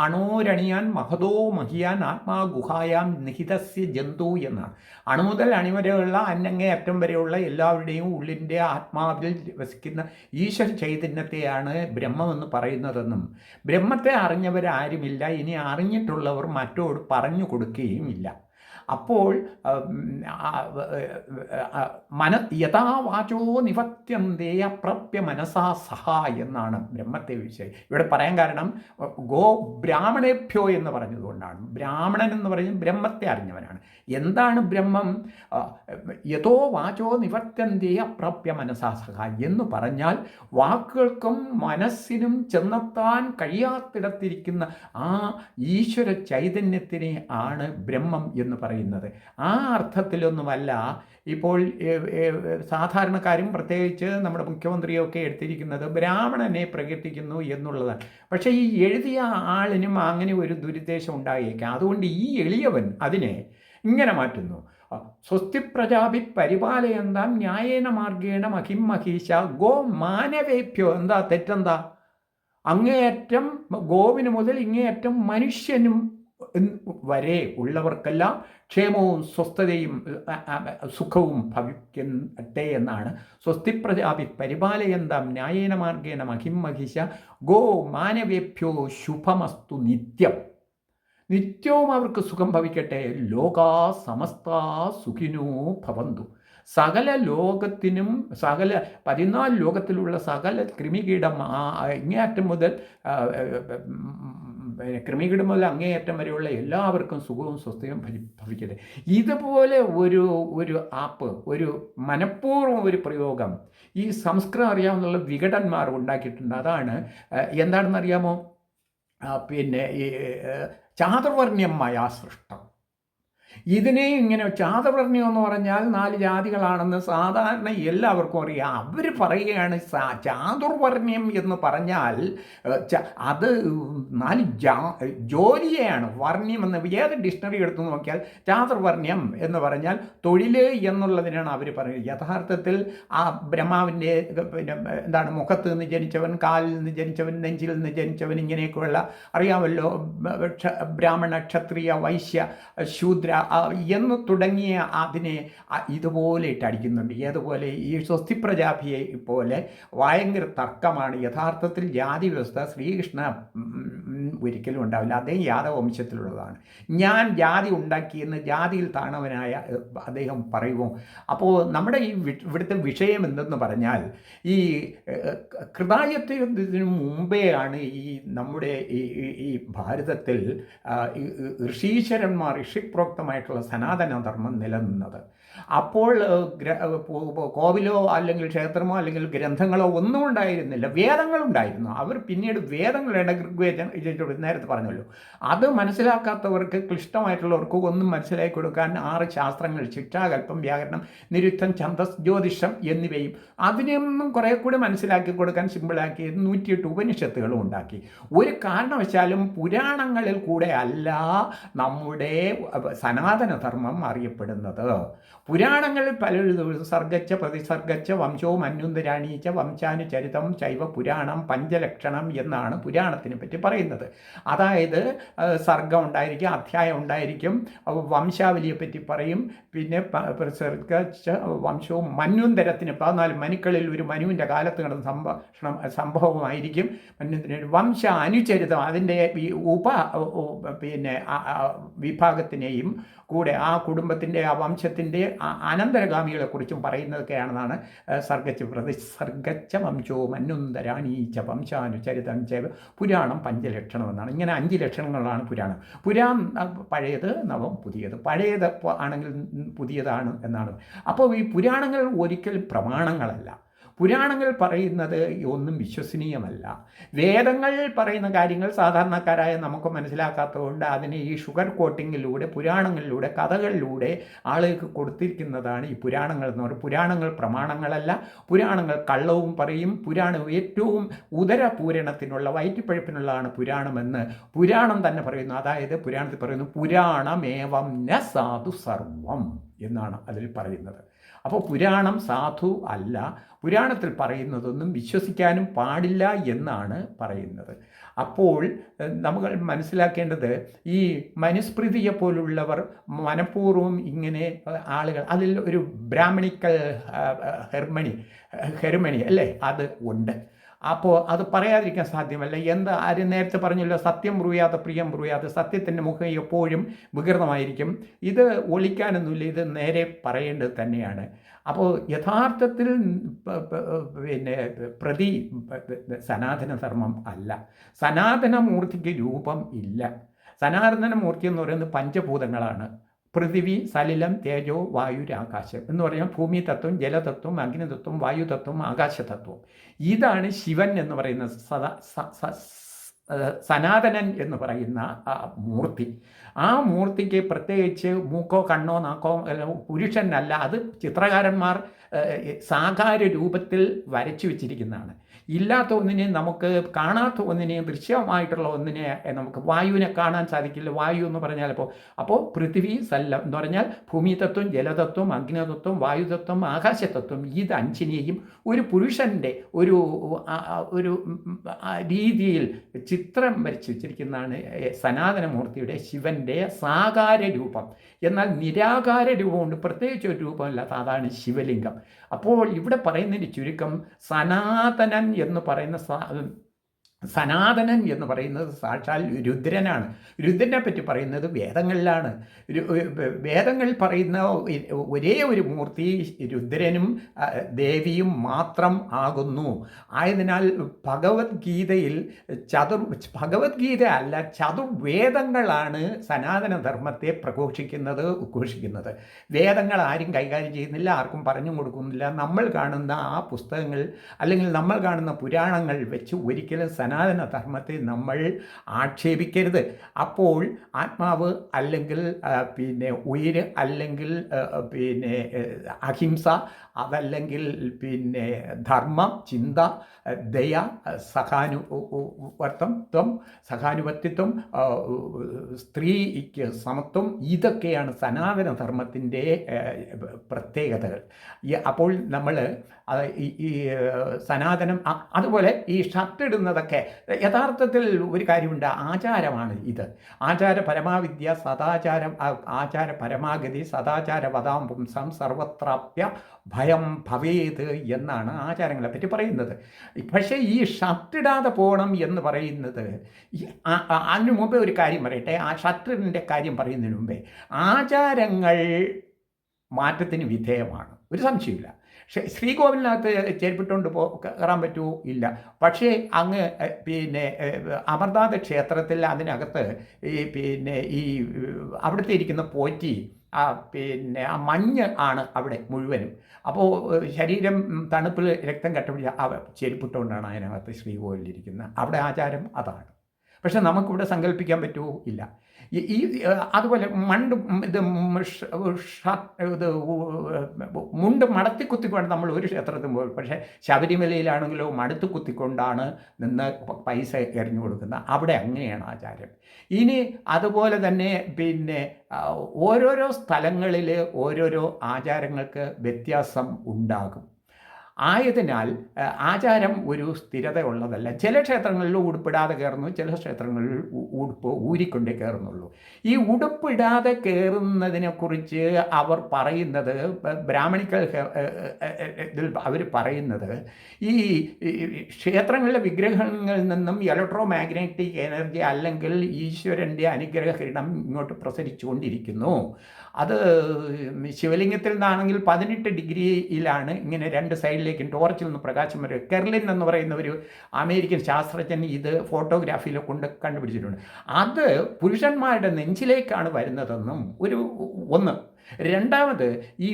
[SPEAKER 1] അണോരണിയാൻ മഹതോ മഹിയാൻ ആത്മാ ഗുഹായാം നിഹിതസ്യ ജന്തു എന്നാണ്. അണു മുതൽ അണിവരെയുള്ള അന്നങ്ങേ അറ്റം വരെയുള്ള എല്ലാവരുടെയും ഉള്ളിൻ്റെ ആത്മാവിൽ വസിക്കുന്ന ഈശ്വര ചൈതന്യത്തെയാണ് ബ്രഹ്മമെന്ന് പറയുന്നതെന്നും ബ്രഹ്മത്തെ അറിഞ്ഞവരാരുമില്ല, ഇനി അറിഞ്ഞിട്ടുള്ളവർ മറ്റോട് പറഞ്ഞു കൊടുക്കുകയും ഇല്ല. അപ്പോൾ യഥാ വാചോ നിവത്യന്തേ അപ്രാപ്യ മനസാ സഹ എന്നാണ് ബ്രഹ്മത്തെ വിഷയം ഇവിടെ പറയാൻ കാരണം. ബ്രാഹ്മണേഭ്യോ എന്ന് പറഞ്ഞതുകൊണ്ടാണ്. ബ്രാഹ്മണൻ എന്ന് പറയുന്നത് ബ്രഹ്മത്തെ അറിഞ്ഞവനാണ്. എന്താണ് ബ്രഹ്മം? യഥോ വാചോ നിവർത്തന്തേ അപ്രാപ്യ മനസാ സഹ എന്ന് പറഞ്ഞാൽ വാക്കുകൾക്കും മനസ്സിനും ചെന്നെത്താൻ കഴിയാത്തിടത്തിരിക്കുന്ന ആ ഈശ്വര ചൈതന്യത്തിനെ ആണ് ബ്രഹ്മം എന്ന് പറയുന്നത്. ആ അർത്ഥത്തിലൊന്നുമല്ല ഇപ്പോൾ സാധാരണക്കാരും പ്രത്യേകിച്ച് നമ്മുടെ മുഖ്യമന്ത്രിയൊക്കെ എടുത്തിരിക്കുന്നത് ബ്രാഹ്മണനെ പ്രകടിപ്പിക്കുന്നു എന്നുള്ളതാണ്. പക്ഷേ ഈ എഴുതിയ ആളിനും അങ്ങനെ ഒരു ദുരുദ്ദേശം ഉണ്ടായേക്കാം. അതുകൊണ്ട് ഈ എളിയവൻ അതിനെ ഇങ്ങനെ മാറ്റുന്നു. സ്വസ്തി പ്രജാഭി പരിപാലയന്താം ന്യായേന മാർഗേണ മഹിം മഹീശ ഗോ മാനവേഭ്യോ. എന്താ തെറ്റെന്താ? അങ്ങേയറ്റം ഗോവിന് മുതൽ ഇങ്ങേയറ്റം മനുഷ്യനും വരെ ഉള്ളവർക്കെല്ലാം ക്ഷേമവും സ്വസ്ഥതയും സുഖവും ഭവിക്കട്ടെ എന്നാണ്. സ്വസ്തി പ്രജാപി പരിപാലയന്താം ന്യായേന മാർഗേണ മഹിം മഹിഷ ഗോ മാനവേഭ്യോ ശുഭമസ്തു നിത്യം. നിത്യവും അവർക്ക് സുഖം ഭവിക്കട്ടെ. ലോകാ സമസ്ത സുഖിനോ ഭവന്തു. സകല ലോകത്തിനും, സകല 14 ലോകത്തിലുള്ള സകല കൃമികീടം ഇങ്ങേയറ്റം മുതൽ കൃമികീടം മുതൽ അങ്ങേയറ്റം വരെയുള്ള എല്ലാവർക്കും സുഖവും സ്വസ്ഥയും ഭവിക്കട്ടെ. ഇതുപോലെ ഒരു ആപ്പ്, ഒരു മനഃപൂർവ്വം ഒരു പ്രയോഗം ഈ സംസ്കൃതം അറിയാവുന്ന വികടന്മാർ ഉണ്ടാക്കിയിട്ടുണ്ട്. അതാണ് എന്താണെന്നറിയാമോ? പിന്നെ ഈ ചാതുർവർണ്ണ്യം മയാ സൃഷ്ടം. ഇതിനെ ഇങ്ങനെ ചാതുർവർണ്ണ്യം എന്ന് പറഞ്ഞാൽ 4 ജാതികളാണെന്ന് സാധാരണ എല്ലാവർക്കും അറിയാം. അവർ പറയുകയാണ് ചാതുർവർണ്ണ്യം എന്ന് പറഞ്ഞാൽ അത് 4 ജോലിയെയാണ്. വർണ്ണ്യം എന്ന് ഏത് ഡിക്ഷണറി എടുത്തു നോക്കിയാൽ ചാതുർവർണ്ണ്യം എന്ന് പറഞ്ഞാൽ തൊഴിൽ എന്നുള്ളതിനാണ് അവർ പറയുന്നത്. യഥാർത്ഥത്തിൽ ആ ബ്രഹ്മാവിൻ്റെ പിന്നെ എന്താണ്, മുഖത്ത് നിന്ന് ജനിച്ചവൻ, കാലിൽ നിന്ന് ജനിച്ചവൻ, നെഞ്ചിൽ നിന്ന് ജനിച്ചവൻ, ഇങ്ങനെയൊക്കെയുള്ള അറിയാമല്ലോ, ബ്രാഹ്മണ, ക്ഷത്രിയ, വൈശ്യ, ശൂദ്ര എന്ന് തുടങ്ങിയ അതിനെ ഇതുപോലെ ഇട്ടടിക്കുന്നുണ്ട്. ഏതുപോലെ ഈ സ്വസ്തി പ്രജാപിയെ പോലെ ഭയങ്കര തർക്കമാണ്. യഥാർത്ഥത്തിൽ ജാതി വ്യവസ്ഥ ശ്രീകൃഷ്ണ ഒരിക്കലും ഉണ്ടാവില്ല. അദ്ദേഹം യാദവ വംശത്തിലുള്ളതാണ്. ഞാൻ ജാതി ഉണ്ടാക്കിയെന്ന് ജാതിയിൽ താണവനായ അദ്ദേഹം പറയുമോ? അപ്പോൾ നമ്മുടെ ഇവിടുത്തെ വിഷയം എന്തെന്ന് പറഞ്ഞാൽ, ഈ കൃതായത്തിന് മുമ്പേ ആണ് ഈ നമ്മുടെ ഈ ഭാരതത്തിൽ ഋഷീശ്വരന്മാർ, ഋഷിപ്രോക്തമായിട്ടുള്ള സനാതനധർമ്മം നിലനിന്നത്. അപ്പോൾ കോവിലോ അല്ലെങ്കിൽ ക്ഷേത്രമോ അല്ലെങ്കിൽ ഗ്രന്ഥങ്ങളോ ഒന്നും ഉണ്ടായിരുന്നില്ല, വേദങ്ങളുണ്ടായിരുന്നു. അവർ പിന്നീട് വേദങ്ങളുടെ ഋഗ്വേദം നേരത്തെ പറഞ്ഞല്ലോ, അത് മനസ്സിലാക്കാത്തവർക്ക്, ക്ലിഷ്ടമായിട്ടുള്ളവർക്ക് ഒന്നും മനസ്സിലാക്കി കൊടുക്കാൻ 6 ശാസ്ത്രങ്ങൾ, ശിക്ഷാകല്പം, വ്യാകരണം, നിരുദ്ധം, ഛന്ദസ്, ജ്യോതിഷം എന്നിവയും അതിനെയൊന്നും കുറേ കൂടി മനസ്സിലാക്കി കൊടുക്കാൻ സിമ്പിളാക്കി 108 ഉപനിഷത്തുകളും ഉണ്ടാക്കി. ഒരു കാരണവശാലും പുരാണങ്ങളിൽ കൂടെ അല്ല നമ്മുടെ സനാതനധർമ്മം അറിയപ്പെടുന്നത്. പുരാണങ്ങളിൽ പലരും സർഗച്ച പ്രതിസർഗച്ച വംശോ മന്യുന്തരാണീച്ച വംശാനുചരിതം ചൈവ പുരാണം പഞ്ചലക്ഷണം എന്നാണ് പുരാണത്തിനെ പറ്റി പറയുന്നത്. അതായത് സർഗം ഉണ്ടായിരിക്കും, അധ്യായം ഉണ്ടായിരിക്കും, വംശാവലിയെ പറ്റി പറയും. പിന്നെ സർഗച്ച വംശവും മന്യുന്തരത്തിന് 14 മനുക്കളിൽ ഒരു മനുവിൻ്റെ കാലത്ത് നടന്ന സംഭവമായിരിക്കും. വംശ അനുചരിതം അതിൻ്റെ പിന്നെ വിഭാഗത്തിനെയും കൂടെ ആ കുടുംബത്തിൻ്റെ, ആ വംശത്തിൻ്റെ അനന്തരഗാമികളെക്കുറിച്ചും പറയുന്നതൊക്കെയാണെന്നാണ് സർഗച്ച വംശോ മന്യുന്തരാണീച്ച വംശാനുചരിതം ച പുരാണം പഞ്ചലക്ഷണം എന്നാണ്. ഇങ്ങനെ 5 ലക്ഷണങ്ങളാണ് പുരാണം. പഴയത്, നവം, പുതിയത്. പഴയത് ആണെങ്കിൽ പുതിയതാണ് എന്നാണ്. അപ്പോൾ ഈ പുരാണങ്ങൾ ഒരിക്കലും പ്രമാണങ്ങളല്ല. പുരാണങ്ങൾ പറയുന്നത് ഒന്നും വിശ്വസനീയമല്ല. വേദങ്ങൾ പറയുന്ന കാര്യങ്ങൾ സാധാരണക്കാരായ നമുക്ക് മനസ്സിലാക്കാത്തതുകൊണ്ട് അതിനെ ഈ ഷുഗർ കോട്ടിങ്ങിലൂടെ, പുരാണങ്ങളിലൂടെ, കഥകളിലൂടെ ആളുകൾക്ക് കൊടുത്തിരിക്കുന്നതാണ് ഈ പുരാണങ്ങൾ എന്ന് പറയുന്നത്. പുരാണങ്ങൾ പ്രമാണങ്ങളല്ല. പുരാണങ്ങൾ കള്ളവും പറയും. പുരാണം ഏറ്റവും ഉദരപൂരണത്തിനുള്ള, വയറ്റിപ്പഴുപ്പിനുള്ളതാണ് പുരാണമെന്ന് പുരാണം തന്നെ പറയുന്നു. അതായത് പുരാണത്തിൽ പറയുന്നു, പുരാണമേവം ന സാധു സർവം എന്നാണ് അതിൽ പറയുന്നത്. അപ്പോൾ പുരാണം സാധു അല്ല. പുരാണത്തിൽ പറയുന്നതൊന്നും വിശ്വസിക്കാനും പാടില്ല എന്നാണ് പറയുന്നത്. അപ്പോൾ നമ്മൾ മനസ്സിലാക്കേണ്ടത്, ഈ മനുസ്മൃതിയെ പോലുള്ളവർ മനഃപൂർവ്വം ഇങ്ങനെ ആളുകൾ, അതിൽ ഒരു ബ്രാഹ്മണിക്കൽ ഹെർമണി അല്ലേ, അത് ഉണ്ട്. അപ്പോൾ അത് പറയാതിരിക്കാൻ സാധ്യമല്ല. ആരും നേരത്തെ പറഞ്ഞല്ലോ, സത്യം ബ്രൂയാതെ പ്രിയം ബ്രൂയാതെ. സത്യത്തിൻ്റെ മുഖം എപ്പോഴും വികൃതമായിരിക്കും. ഇത് ഒളിക്കാനൊന്നുമില്ല, ഇത് നേരെ പറയേണ്ടത് തന്നെയാണ്. അപ്പോൾ യഥാർത്ഥത്തിൽ പിന്നെ സനാതനധർമ്മം അല്ല. സനാതനമൂർത്തിക്ക് രൂപം ഇല്ല. സനാതനമൂർത്തി എന്ന് പറയുന്നത് പഞ്ചഭൂതങ്ങളാണ്. പൃഥിവി, സലിലം, തേജോ, വായുരാകാശം എന്ന് പറഞ്ഞാൽ ഭൂമി തത്വം, ജലതത്വം, അഗ്നിതത്വം, വായുതത്വം, ആകാശതത്വം. ഇതാണ് ശിവൻ എന്ന് പറയുന്ന സനാതനൻ എന്ന് പറയുന്ന മൂർത്തി. ആ മൂർത്തിക്ക് പ്രത്യേകിച്ച് മൂക്കോ കണ്ണോ നാക്കോ പുരുഷനല്ല. അത് ചിത്രകാരന്മാർ സാകാര രൂപത്തിൽ വരച്ചു വെച്ചിരിക്കുന്നതാണ്. ഇല്ലാത്ത ഒന്നിനെയും നമുക്ക് കാണാത്ത ഒന്നിനെയും ദൃശ്യമായിട്ടുള്ള ഒന്നിനെ നമുക്ക് വായുവിനെ കാണാൻ സാധിക്കില്ല. വായു എന്ന് പറഞ്ഞാൽ അപ്പോൾ പൃഥ്വി സല്ലം എന്ന് പറഞ്ഞാൽ ഭൂമിതത്വം, ജലതത്വം, അഗ്നിതത്വം, വായുതത്വം, ആകാശതത്വം, ഇത് അഞ്ചിനെയും ഒരു പുരുഷൻ്റെ ഒരു രീതിയിൽ ചിത്രം വരച്ച് വെച്ചിരിക്കുന്നതാണ് സനാതനമൂർത്തിയുടെ ശിവൻ്റെ സാകാര രൂപം. എന്നാൽ നിരാകാര രൂപമുണ്ട്, പ്രത്യേകിച്ച് ഒരു രൂപമല്ല, അതാണ് ശിവലിംഗം. അപ്പോൾ ഇവിടെ പറയുന്നതിന് ചുരുക്കം സനാതനൻ എന്ന് പറയുന്ന സനാതനൻ എന്ന് പറയുന്നത് സാക്ഷാൽ രുദ്രനാണ്. രുദ്രനെ പറ്റി പറയുന്നത് വേദങ്ങളിലാണ്. വേദങ്ങൾ പറയുന്ന ഒരേ ഒരു മൂർത്തി രുദ്രനും ദേവിയും മാത്രം ആകുന്നു. ആയതിനാൽ ഭഗവത്ഗീതയിൽ ഭഗവത്ഗീത അല്ല, ചതുർവേദങ്ങളാണ് സനാതനധർമ്മത്തെ ഉദ്ഘോഷിക്കുന്നത്. വേദങ്ങൾ ആരും കൈകാര്യം ചെയ്യുന്നില്ല, ആർക്കും പറഞ്ഞു കൊടുക്കുന്നില്ല. നമ്മൾ കാണുന്ന ആ പുസ്തകങ്ങൾ അല്ലെങ്കിൽ നമ്മൾ കാണുന്ന പുരാണങ്ങൾ വെച്ച് ഒരിക്കലും സനാതനധർമ്മത്തെ നമ്മൾ ആക്ഷേപിക്കരുത്. അപ്പോൾ ആത്മാവ് അല്ലെങ്കിൽ ഉയിര് അല്ലെങ്കിൽ അഹിംസ, അതല്ലെങ്കിൽ ധർമ്മം, ചിന്ത, ദയ, സഹാനുവർത്തിത്വം, സ്ത്രീക്ക് സമത്വം, ഇതൊക്കെയാണ് സനാതനധർമ്മത്തിൻ്റെ പ്രത്യേകതകൾ. അപ്പോൾ നമ്മൾ ഈ സനാതനം, അതുപോലെ ഈ ഷർട്ട് ഇടുന്നതൊക്കെ യഥാർത്ഥത്തിൽ ഒരു കാര്യമുണ്ട്, ആചാരമാണ് ഇത്. ആചാര പരമാവിദ്യ സദാചാരം, ആചാര പരമാഗതി സദാചാര വദാം പുംസം സർവത്രാപ്യ ഭയം ഭവേത് എന്നാണ് ആചാരങ്ങളെ പറ്റി പറയുന്നത്. പക്ഷേ ഈ ഷർട്ടിടാതെ പോകണം എന്ന് പറയുന്നത്, അതിനു മുമ്പേ ഒരു കാര്യം പറയട്ടെ. ആ ഷർട്ടിൻ്റെ കാര്യം പറയുന്നതിന് മുമ്പേ ആചാരങ്ങൾ മാറ്റത്തിന് വിധേയമാണ്, ഒരു സംശയമില്ല. ശ്രീകോവിലിനകത്ത് ചെരുപ്പിട്ടുകൊണ്ട് കയറാൻ പറ്റുമോ? ഇല്ല. പക്ഷേ അങ്ങ് അമർനാഥ ക്ഷേത്രത്തിൽ അതിനകത്ത് ഈ അവിടുത്തെ ഇരിക്കുന്ന പോറ്റി ആ മഞ്ഞ് ആണ് അവിടെ മുഴുവനും. അപ്പോൾ ശരീരം തണുപ്പിൽ രക്തം കട്ടപിടിച്ച ചെരുപ്പിട്ടുകൊണ്ടാണ് അതിനകത്ത് ശ്രീകോവിലിരിക്കുന്നത്. അവിടെ ആചാരം അതാണ്. പക്ഷെ നമുക്കിവിടെ സങ്കല്പിക്കാൻ പറ്റുമോ? ഇല്ല. അതുപോലെ മുണ്ട് മടത്തി കുത്തിക്കൊണ്ട് നമ്മൾ ഒരു ക്ഷേത്രത്തിൽ പോകും. പക്ഷേ ശബരിമലയിലാണെങ്കിലോ മടുത്ത് കുത്തിക്കൊണ്ടാണ് നിന്ന് പൈസ എറിഞ്ഞു കൊടുക്കുന്നത്. അവിടെ അങ്ങനെയാണ് ആചാരം. ഇനി അതുപോലെ തന്നെ ഓരോരോ സ്ഥലങ്ങളിൽ ഓരോരോ ആചാരങ്ങൾക്ക് വ്യത്യാസം ഉണ്ടാകും. ആയതിനാൽ ആചാരം ഒരു സ്ഥിരത ഉള്ളതല്ല. ചില ക്ഷേത്രങ്ങളിൽ ഉടുപ്പിടാതെ കയറുന്നു, ചില ക്ഷേത്രങ്ങളിൽ ഉടുപ്പ് ഊരിക്കൊണ്ടേ കയറുന്നുള്ളൂ. ഈ ഉടുപ്പിടാതെ കയറുന്നതിനെക്കുറിച്ച് അവർ പറയുന്നത്, ബ്രാഹ്മണിക്കൽ അവർ പറയുന്നത്, ഈ ക്ഷേത്രങ്ങളിലെ വിഗ്രഹങ്ങളിൽ നിന്നും ഇലക്ട്രോ മാഗ്നറ്റിക് എനർജി അല്ലെങ്കിൽ ഈശ്വരൻ്റെ അനുഗ്രഹ കിരണം ഇങ്ങോട്ട് പ്രസരിച്ചുകൊണ്ടിരിക്കുന്നു. അത് ശിവലിംഗത്തിൽ നിന്നാണെങ്കിൽ 18 ഡിഗ്രിയിലാണ് ഇങ്ങനെ രണ്ട് സൈഡിലേക്കും ടോർച്ചിൽ നിന്ന് പ്രകാശം വരും. കെർലിൻ എന്ന് പറയുന്ന ഒരു അമേരിക്കൻ ശാസ്ത്രജ്ഞൻ ഇത് ഫോട്ടോഗ്രാഫിയിൽ കണ്ടുപിടിച്ചിട്ടുണ്ട്. അത് പുരുഷന്മാരുടെ നെഞ്ചിലേക്കാണ് വരുന്നതെന്നും ഒന്ന്. രണ്ടാമത്, ഈ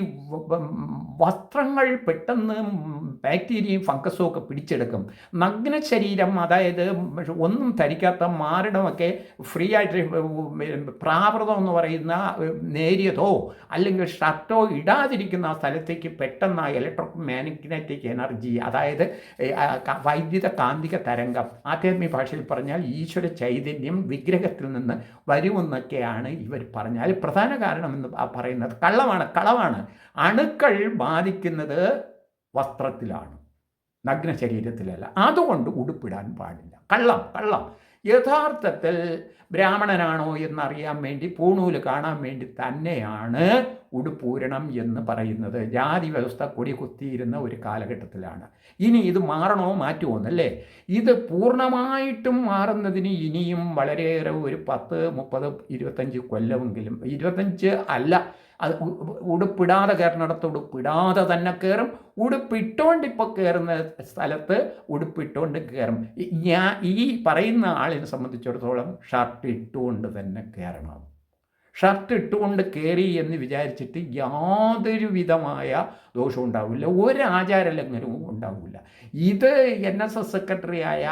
[SPEAKER 1] വസ്ത്രങ്ങൾ പെട്ടെന്ന് ബാക്ടീരിയയും ഫംഗസും ഒക്കെ പിടിച്ചെടുക്കും. നഗ്ന ശരീരം, അതായത് ഒന്നും ധരിക്കാത്ത മാറിടമൊക്കെ ഫ്രീ ആയിട്ട് പ്രാവൃതം എന്ന് പറയുന്ന നേരിയതോ അല്ലെങ്കിൽ ഷർട്ടോ ഇടാതിരിക്കുന്ന ആ സ്ഥലത്തേക്ക് പെട്ടെന്ന് ആ ഇലക്ട്രോ മാഗ്നറ്റിക് എനർജി, അതായത് വൈദ്യുത കാന്തിക തരംഗം, ആധ്യാത്മിക ഭാഷയിൽ പറഞ്ഞാൽ ഈശ്വര ചൈതന്യം വിഗ്രഹത്തിൽ നിന്ന് വരുമെന്നൊക്കെയാണ് ഇവർ പറഞ്ഞാൽ പ്രധാന കാരണമെന്ന് പറയുന്നത്. കളവാണ്. അണുക്കൾ ബാധിക്കുന്നത് വസ്ത്രത്തിലാണ്, നഗ്ന ശരീരത്തിലല്ല. അതുകൊണ്ട് ഉടുപ്പിടാൻ പാടില്ല. കള്ളം. യഥാർത്ഥത്തിൽ ബ്രാഹ്മണനാണോ എന്നറിയാൻ വേണ്ടി, പൂണൂല് കാണാൻ വേണ്ടി തന്നെയാണ് ഉടുപ്പൂരണം എന്ന് പറയുന്നത്. ജാതി വ്യവസ്ഥ കൊടി കുത്തിയിരുന്ന ഒരു കാലഘട്ടത്തിലാണ്. ഇനി ഇത് മാറണോ മാറ്റുമോ എന്നല്ലേ? ഇത് പൂർണ്ണമായിട്ടും മാറുന്നതിന് ഇനിയും വളരെയേറെ ഒരു 10, 30, 25 കൊല്ലമെങ്കിലും, 25 അല്ല, അത് ഉടുപ്പിടാതെ കയറുന്നിടത്ത് ഉടുപ്പിടാതെ തന്നെ കയറും. ഉടുപ്പിട്ടുകൊണ്ട് ഇപ്പോൾ കയറുന്ന സ്ഥലത്ത് ഉടുപ്പിട്ടുകൊണ്ട് കയറും. ഈ പറയുന്ന ആളിനെ സംബന്ധിച്ചിടത്തോളം ഷർട്ട് ഇട്ടുകൊണ്ട് തന്നെ കയറണം. ഷർട്ട് ഇട്ടുകൊണ്ട് കയറി എന്ന് വിചാരിച്ചിട്ട് യാതൊരു വിധമായ ദോഷവും ഉണ്ടാവില്ല, ഒരു ആചാരലംഘനവും ഉണ്ടാവില്ല. ഇത് NSS സെക്രട്ടറിയായ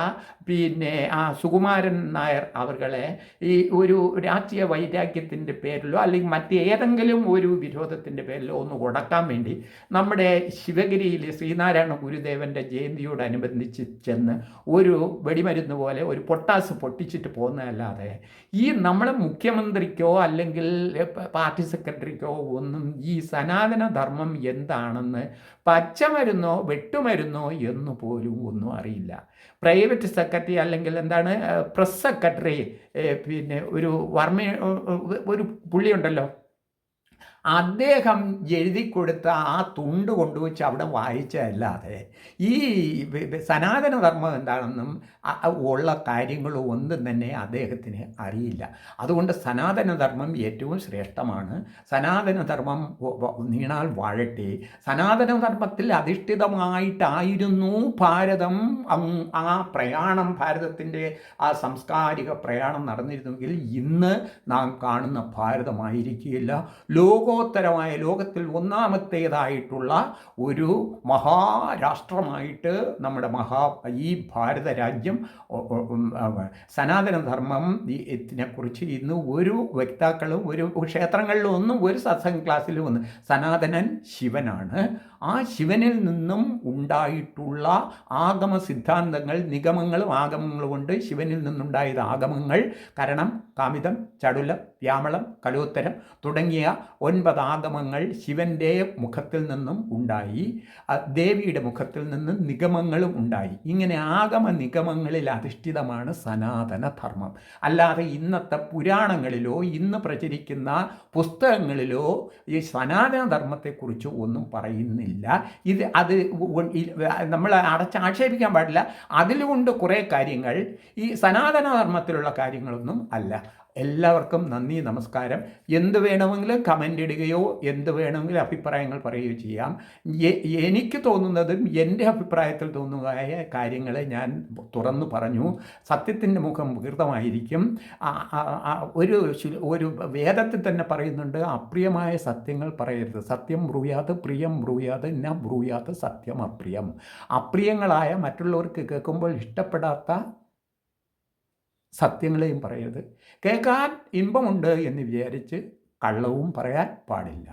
[SPEAKER 1] പിന്നെ ആ സുകുമാരൻ നായർ അവർകളെ ഈ ഒരു രാഷ്ട്രീയ വൈരാഗ്യത്തിൻ്റെ പേരിലോ അല്ലെങ്കിൽ മറ്റേതെങ്കിലും ഒരു വിരോധത്തിൻ്റെ പേരിലോ ഒന്ന് ഉടക്കാൻ വേണ്ടി നമ്മുടെ ശിവഗിരിയിൽ ശ്രീനാരായണ ഗുരുദേവൻ്റെ ജയന്തിയോടനുബന്ധിച്ച് ചെന്ന് ഒരു വെടിമരുന്ന് പോലെ ഒരു പൊട്ടാസ് പൊട്ടിച്ചിട്ട് പോകുന്നതല്ലാതെ ഈ നമ്മളെ മുഖ്യമന്ത്രിക്കോ അല്ലെങ്കിൽ പാർട്ടി സെക്രട്ടറിക്കോ ഒന്നും ഈ സനാതനധർമ്മം എന്താണെന്ന് പച്ചമരുന്നോ വെട്ടുമരുന്നോ എന്ന് പോലും ഒന്നും അറിയില്ല. പ്രൈവറ്റ് സെക്രട്ടറി അല്ലെങ്കിൽ എന്താണ് പ്രസ് സെക്രട്ടറി പിന്നെ ഒരു ഒരു പുള്ളിയുണ്ടല്ലോ, അദ്ദേഹം എഴുതി കൊടുത്ത ആ തുണ്ട് കൊണ്ടുവച്ച് അവിടെ വായിച്ചതല്ലാതെ ഈ സനാതനധർമ്മം എന്താണെന്നും ഉള്ള കാര്യങ്ങളും ഒന്നും തന്നെ അദ്ദേഹത്തിന് അറിയില്ല. അതുകൊണ്ട് സനാതനധർമ്മം ഏറ്റവും ശ്രേഷ്ഠമാണ്. സനാതനധർമ്മം നീണാൽ വാഴട്ടെ. സനാതനധർമ്മത്തിൽ അധിഷ്ഠിതമായിട്ടായിരുന്നു ഭാരതം, ആ പ്രയാണം, ഭാരതത്തിൻ്റെ ആ സാംസ്കാരിക പ്രയാണം നടന്നിരുന്നെങ്കിൽ ഇന്ന് നാം കാണുന്ന ഭാരതമായിരിക്കില്ല. ലോകോത്തരമായ, ലോകത്തിൽ ഒന്നാമത്തേതായിട്ടുള്ള ഒരു മഹാരാഷ്ട്രമായിട്ട് നമ്മുടെ ഈ ഭാരത രാജ്യം സനാതനധർമ്മം ഇതിനെക്കുറിച്ച് ഇന്ന് ഒരു വക്താക്കളും ഒരു ക്ഷേത്രങ്ങളിലും ഒന്നും ഒരു സത്സംഗ ക്ലാസ്സിലും ഒന്നും, സനാതനൻ ശിവനാണ്. ആ ശിവനിൽ നിന്നും ഉണ്ടായിട്ടുള്ള ആഗമ സിദ്ധാന്തങ്ങൾ, നിഗമങ്ങളും ആഗമങ്ങളും കൊണ്ട് ശിവനിൽ നിന്നുണ്ടായത് ആഗമങ്ങൾ കരണം, കാമിതം, ചടുലം, വ്യാമളം, കലോത്തരം തുടങ്ങിയ 9 ആഗമങ്ങൾ ശിവൻ്റെ മുഖത്തിൽ നിന്നും ഉണ്ടായി. ദേവിയുടെ മുഖത്തിൽ നിന്നും നിഗമങ്ങളും ഉണ്ടായി. ഇങ്ങനെ ആഗമ നിഗമങ്ങളിൽ അധിഷ്ഠിതമാണ് സനാതനധർമ്മം. അല്ലാതെ ഇന്നത്തെ പുരാണങ്ങളിലോ ഇന്ന് പ്രചരിക്കുന്ന പുസ്തകങ്ങളിലോ ഈ സനാതനധർമ്മത്തെക്കുറിച്ച് ഒന്നും പറയുന്നില്ല. അത് നമ്മൾ ആക്ഷേപിക്കാൻ പാടില്ല. അതിലുകൊണ്ട് കുറേ കാര്യങ്ങൾ ഈ സനാതനധർമ്മത്തിലുള്ള കാര്യങ്ങളൊന്നും അല്ല. എല്ലാവർക്കും നന്ദി, നമസ്കാരം. എന്ത് വേണമെങ്കിലും കമൻ്റ് ഇടുകയോ എന്ത് വേണമെങ്കിലും അഭിപ്രായങ്ങൾ പറയുകയോ ചെയ്യാം. എനിക്ക് തോന്നുന്നതും എൻ്റെ അഭിപ്രായത്തിൽ തോന്നുന്നതായ കാര്യങ്ങളെ ഞാൻ തുറന്നു പറഞ്ഞു. സത്യത്തിൻ്റെ മുഖം വികൃതമായിരിക്കും. ഒരു വേദത്തിൽ തന്നെ പറയുന്നുണ്ട്, അപ്രിയമായ സത്യങ്ങൾ പറയരുത്. സത്യം ബ്രൂയാത് പ്രിയം ബ്രൂയാത് ന ബ്രൂയാത് സത്യം അപ്രിയം. അപ്രിയങ്ങളായ, മറ്റുള്ളവർക്ക് കേൾക്കുമ്പോൾ ഇഷ്ടപ്പെടാത്ത സത്യങ്ങളെയും പറയരുത്. കേൾക്കാൻ ഇമ്പമുണ്ട് എന്ന് വിചാരിച്ച് കള്ളവും പറയാൻ പാടില്ല.